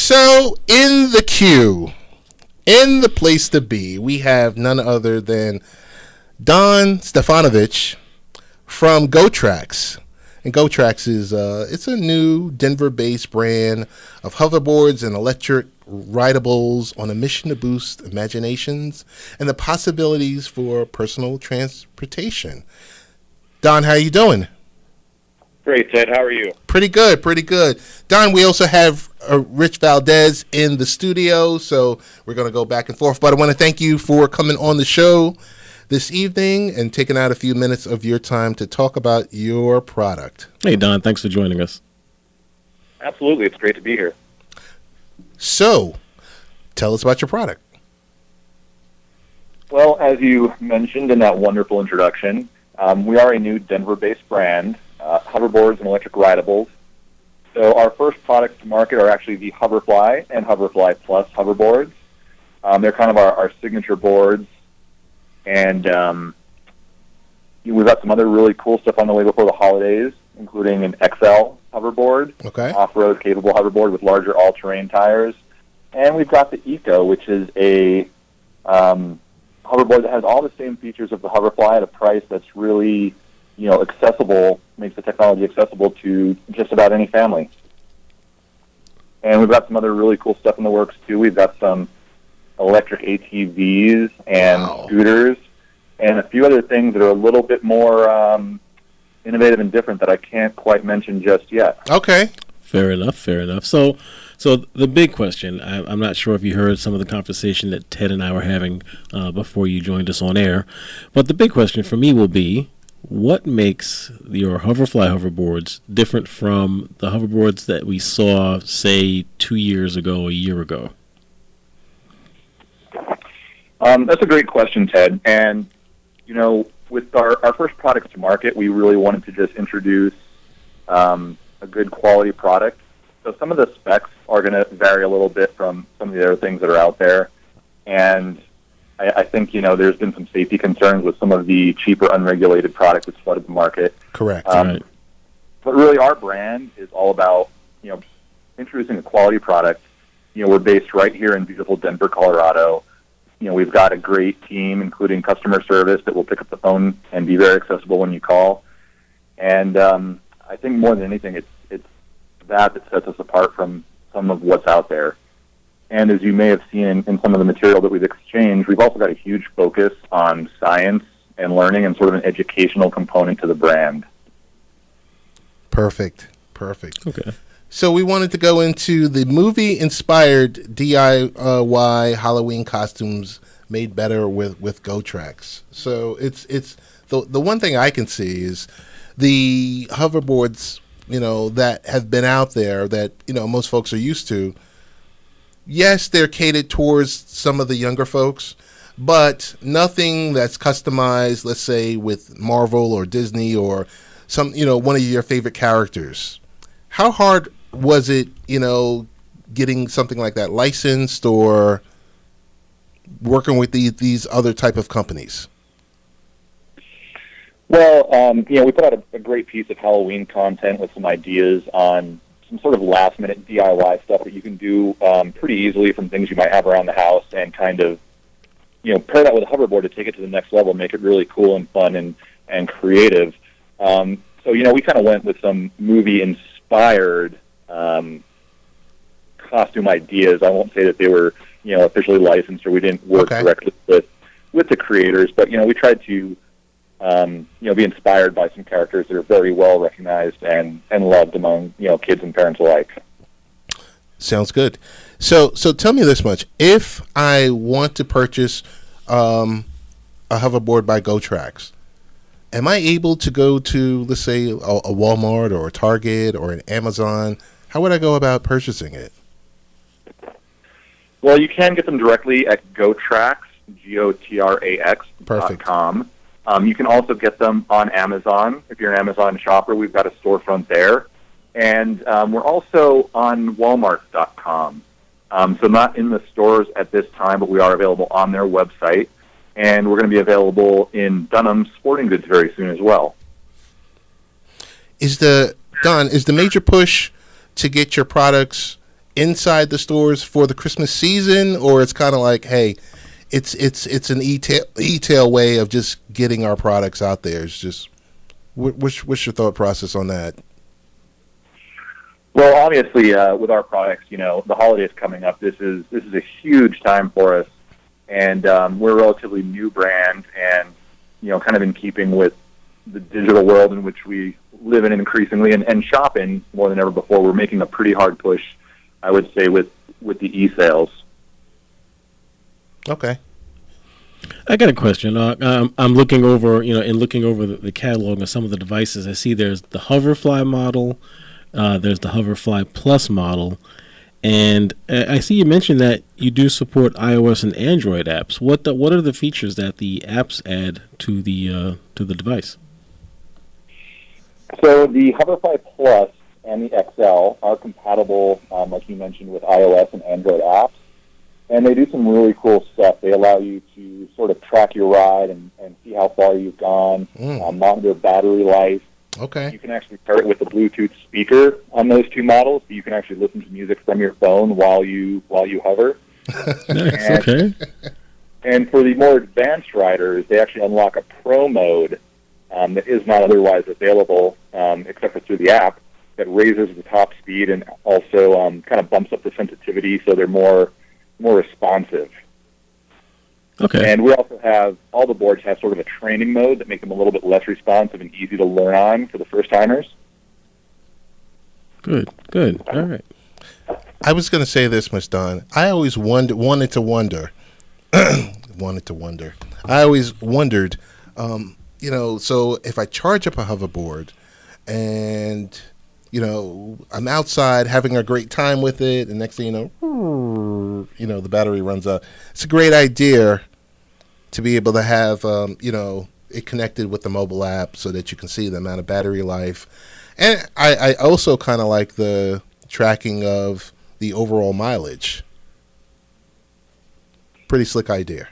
So, in the queue, in the place to be, we have none other than Don Stefanovich from GOTRAX. And GOTRAX is it's a new Denver-based brand of hoverboards and electric rideables on a mission to boost imaginations and the possibilities for personal transportation. Don, how you doing? Great, Ted. How are you? Pretty good, pretty good. Don, we also have Rich Valdez in the studio, so we're going to go back and forth. But I want to thank you for coming on the show this evening and taking out a few minutes of your time to talk about your product. Hey, Don, thanks for joining us. Absolutely. It's great to be here. So, tell us about your product. Well, as you mentioned in that wonderful introduction, we are a new Denver-based brand, hoverboards and electric rideables. So our first products to market are actually the HOVERFLY and HOVERFLY Plus hoverboards. They're kind of our signature boards. And we've got some other really cool stuff on the way before the holidays, including an XL hoverboard, off-road capable hoverboard with larger all-terrain tires. And we've got the ECO, which is a hoverboard that has all the same features of the HOVERFLY at a price that's really, accessible, makes the technology accessible to just about any family. And we've got some other really cool stuff in the works, too. We've got some electric ATVs and scooters and a few other things that are a little bit more innovative and different that I can't quite mention just yet. Okay. Fair enough, fair enough. So the big question, I'm not sure if you heard some of the conversation that Ted and I were having before you joined us on air, but the big question for me will be, what makes your HOVERFLY hoverboards different from the hoverboards that we saw, say, 2 years ago, a year ago? That's a great question, Ted. And, with our first products to market, we really wanted to just introduce a good quality product. So some of the specs are going to vary a little bit from some of the other things that are out there. And I think, there's been some safety concerns with some of the cheaper, unregulated products that's flooded the market. Correct. Right. But really our brand is all about, introducing a quality product. We're based right here in beautiful Denver, Colorado. We've got a great team, including customer service, that will pick up the phone and be very accessible when you call. And I think more than anything, it's that sets us apart from some of what's out there. And as you may have seen in some of the material that we've exchanged, we've also got a huge focus on science and learning and sort of an educational component to the brand. Perfect. Okay. So we wanted to go into the movie-inspired DIY Halloween costumes made better with GOTRAX. So it's the one thing I can see is the hoverboards, that have been out there that, most folks are used to. Yes, they're catered towards some of the younger folks, but nothing that's customized, let's say, with Marvel or Disney or some, one of your favorite characters. How hard was it, getting something like that licensed or working with these other type of companies? Well, we put out a great piece of Halloween content with some ideas on some sort of last-minute DIY stuff that you can do pretty easily from things you might have around the house and kind of, pair that with a hoverboard to take it to the next level, make it really cool and fun and creative. So, we kind of went with some movie-inspired costume ideas. I won't say that they were, officially licensed or we didn't work directly with the creators, but, we tried to, be inspired by some characters that are very well recognized and loved among, kids and parents alike. Sounds good. So tell me this much. If I want to purchase a hoverboard by GOTRAX, am I able to go to, let's say, a Walmart or a Target or an Amazon? How would I go about purchasing it? Well, you can get them directly at GOTRAX, GOTRAX.com. You can also get them on Amazon. If you're an Amazon shopper, we've got a storefront there. And we're also on Walmart.com. So not in the stores at this time, but we are available on their website. And we're going to be available in Dunham's Sporting Goods very soon as well. Is the major push to get your products inside the stores for the Christmas season, or it's kind of like, hey, it's an e-tail way of just getting our products out there? It's just what's your thought process on that? Well, obviously, with our products, the holidays coming up, this is a huge time for us, and we're a relatively new brand, and kind of in keeping with the digital world in which we live in increasingly and shop in more than ever before. We're making a pretty hard push, I would say, with the e-sales. Okay. I got a question. I'm looking over, looking over the catalog of some of the devices. I see there's the HOVERFLY model, there's the HOVERFLY Plus model, and I see you mentioned that you do support iOS and Android apps. What are the features that the apps add to the device? So the HOVERFLY Plus and the XL are compatible, like you mentioned, with iOS and Android apps. And they do some really cool stuff. They allow you to sort of track your ride and see how far you've gone, monitor battery life. Okay. You can actually pair it with a Bluetooth speaker on those two models, so you can actually listen to music from your phone while you hover. Nice. Okay. And for the more advanced riders, they actually unlock a Pro mode that is not otherwise available, except for through the app, that raises the top speed and also kind of bumps up the sensitivity so they're more responsive. Okay. And we also have, all the boards have sort of a training mode that make them a little bit less responsive and easy to learn on for the first timers. Good. All right. I was going to say this much, Don. I always wanted to wonder. I always wondered, so if I charge up a hoverboard and I'm outside having a great time with it, and next thing the battery runs out. It's a great idea to be able to have, it connected with the mobile app so that you can see the amount of battery life. And I also kind of like the tracking of the overall mileage. Pretty slick idea.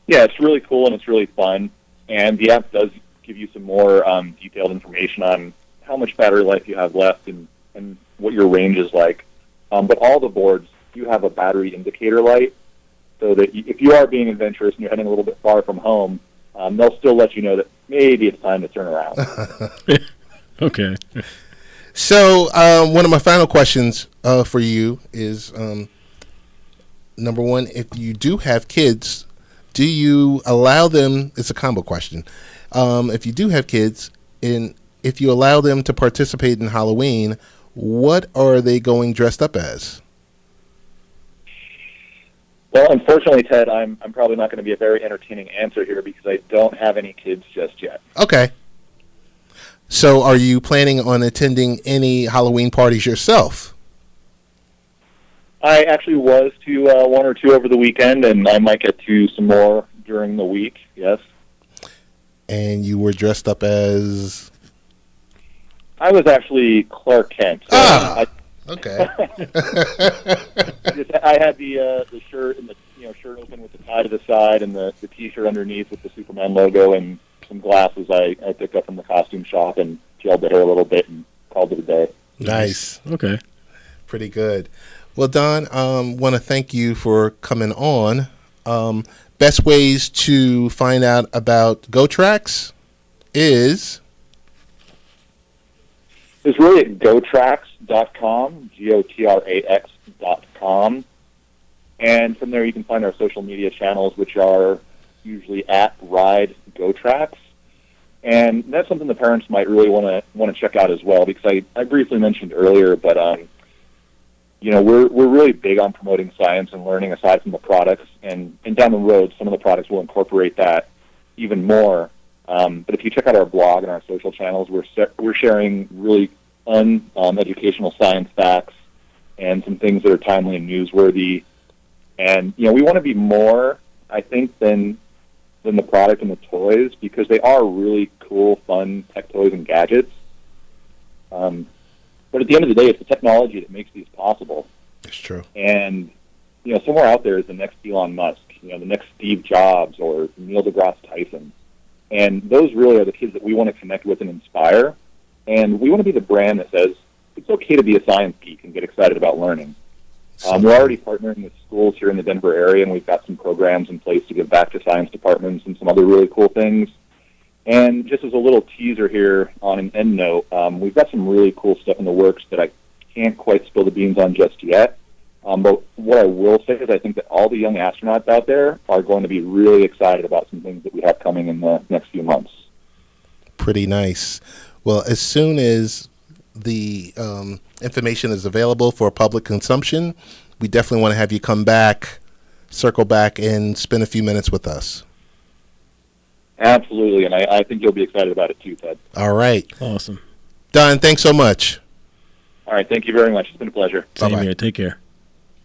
Yeah, it's really cool and it's really fun. And the app does give you some more detailed information on how much battery life you have left and what your range is like. But all the boards do have a battery indicator light, so that if you are being adventurous and you're heading a little bit far from home, they'll still let you know that maybe it's time to turn around. Okay. So one of my final questions for you is, number one, if you do have kids, do you allow them, it's a combo question, if you do have kids, if you allow them to participate in Halloween, what are they going dressed up as? Well, unfortunately, Ted, I'm probably not going to be a very entertaining answer here because I don't have any kids just yet. Okay. So are you planning on attending any Halloween parties yourself? I actually was to one or two over the weekend, and I might get to some more during the week, yes. And you were dressed up as? I was actually Clark Kent. So okay. I had the shirt and the shirt open with the tie to the side and the T-shirt underneath with the Superman logo and some glasses I picked up from the costume shop and gelled the hair a little bit and called it a day. Nice. Okay. Pretty good. Well, Don, want to thank you for coming on. Best ways to find out about GOTRAX is really at GOTRAX.com, GOTRAX.com. And from there you can find our social media channels, which are usually at Ride GOTRAX. And that's something the parents might really want to check out as well, because I briefly mentioned earlier, but we're really big on promoting science and learning aside from the products, and down the road some of the products will incorporate that even more. But if you check out our blog and our social channels, we're sharing really educational science facts and some things that are timely and newsworthy. And we want to be more, I think, than the product and the toys, because they are really cool, fun tech toys and gadgets. But at the end of the day, it's the technology that makes these possible. It's true. And somewhere out there is the next Elon Musk, the next Steve Jobs or Neil deGrasse Tyson. And those really are the kids that we want to connect with and inspire. And we want to be the brand that says, it's okay to be a science geek and get excited about learning. We're already partnering with schools here in the Denver area, and we've got some programs in place to give back to science departments and some other really cool things. And just as a little teaser here on an end note, we've got some really cool stuff in the works that I can't quite spill the beans on just yet. But what I will say is I think that all the young astronauts out there are going to be really excited about some things that we have coming in the next few months. Pretty nice. Well, as soon as the information is available for public consumption, we definitely want to have you come back, circle back, and spend a few minutes with us. Absolutely, and I think you'll be excited about it too, Ted. All right. Awesome. Don, thanks so much. All right, thank you very much. It's been a pleasure. Same Bye-bye. here. Take care.